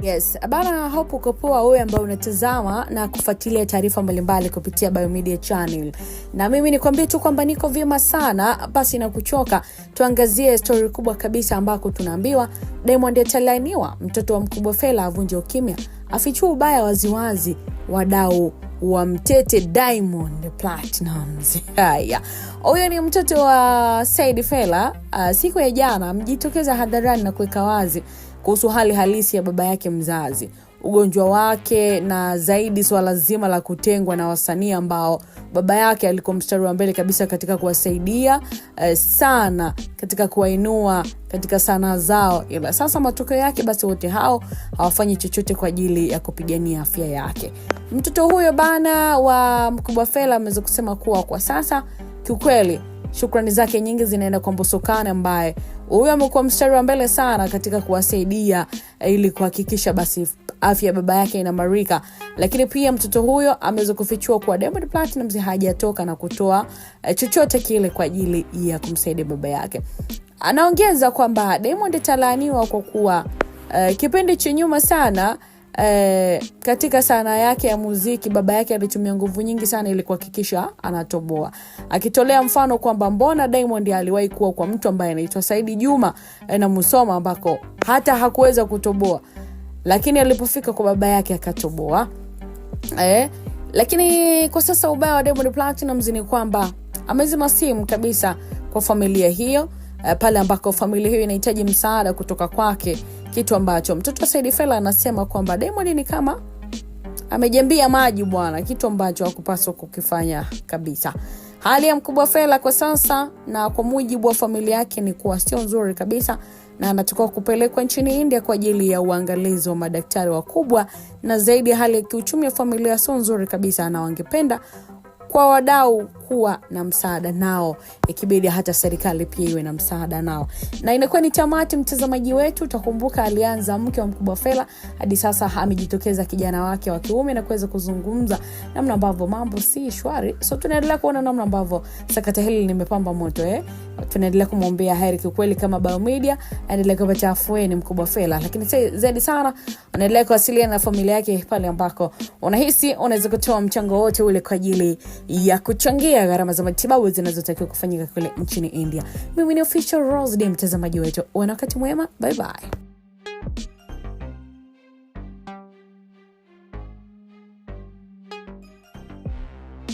Yes, bana hope uko poa wewe ambao unatazama na kufuatilia taarifa mbalimbali kupitia Biomedia Channel. Na mimi nikwambie tu kwamba niko vyema sana, basi na kuchoka. Tuangazie story kubwa kabisa ambako tunaambiwa Diamond atalainiwa, mtoto wa Mkubwa Fella avunje ukimya, afichua ubaya waziwazi wadau wa mtete Diamond Platnumz. Haya. Huyo ni mtoto wa Said Fella. Siku ya jana mjitokeza hadharani na kuweka wazi kuhusu hali halisi ya baba yake mzazi, ugonjwa wake na zaidi swala zima la kutengwa na wasanii ambao baba yake alikuwa mstari wa mbele kabisa katika kuwasaidia sana katika kuwainua katika sanaa zao. Ila sasa matokeo yake basi wote hao hawafanyi chochote kwa ajili ya kupigania afya yake. Mtoto huyo bana wa Mkubwa Fella ameweza kusema kuwa kwa sasa kiukweli shukrani zake nyingi zinaenda kwa Mbosso Khan ambaye huyo amekuwa mstari wa mbele sana katika kuwasaidia ili kuhakikisha basi afya ya baba yake inaimarika. Lakini pia mtoto huyo ameweza kufichua kuwa Diamond Platnumz hajatoka na kutoa chochote kile kwa ajili ya kumsaidia baba yake. Anaongeza kwamba Diamond atalaaniwa kwa kuwa kipindi cha nyuma sana katika sanaa yake ya muziki baba yake alitumia nguvu nyingi sana ili kuhakikisha anatoboa, akitolea mfano kwamba mbona Diamond aliwahi kuwa kwa mtu ambaye anaitwa Saidi Juma na Musoma ambako hata hakuweza kutoboa, lakini alipofika kwa baba yake akatoboa. Lakini kwa sasa ubaya wa Diamond Platnumz ni kwamba amezima simu kabisa kwa familia hiyo pale ambako familia hiyo inahitaji msaada kutoka kwake, kitu ambacho mtoto wa Said Fella anasema kwamba Diamond ni kama amejambia maji bwana, kitu ambacho hakupaswa kukifanya kabisa. Hali ya Mkubwa Fella kwa sasa na kwa mujibu wa familia yake ni kuwa sio nzuri kabisa, na anatakiwa kupelekwa nchini India kwa ajili ya uangalizi wa madaktari wakubwa, na zaidi hali ya kiuchumi ya familia sio nzuri kabisa, na wangependa kwa wadau kuwa na msaada nao, ikibidi hata serikali pia iwe na msaada nao. Na inakuwa ni tamati mtazamaji wetu. Utakumbuka alianza mke wa Mkubwa Fella, hadi sasa amejitokeza kijana wake wa kiume na kuweza kuzungumza namna ambavyo mambo si shwari. So tunaendelea kuona namna ambavyo sakata hili limepamba moto. Tunaendelea kumwombea heri kweli kama Biomedia, endelea kupata afueni Mkubwa Fella, lakini zaidi sana anaendelea kuwasiliana na familia yake pale ambako unahisi unaweza kutoa mchango wote ule kwa ajili ya kuchangia gharama za matibabu zinazotakiwa kufanyika kule nchini India. Mimi ni Official Rose, mtazamaji wetu. Uwe na wakati mwema. Bye bye.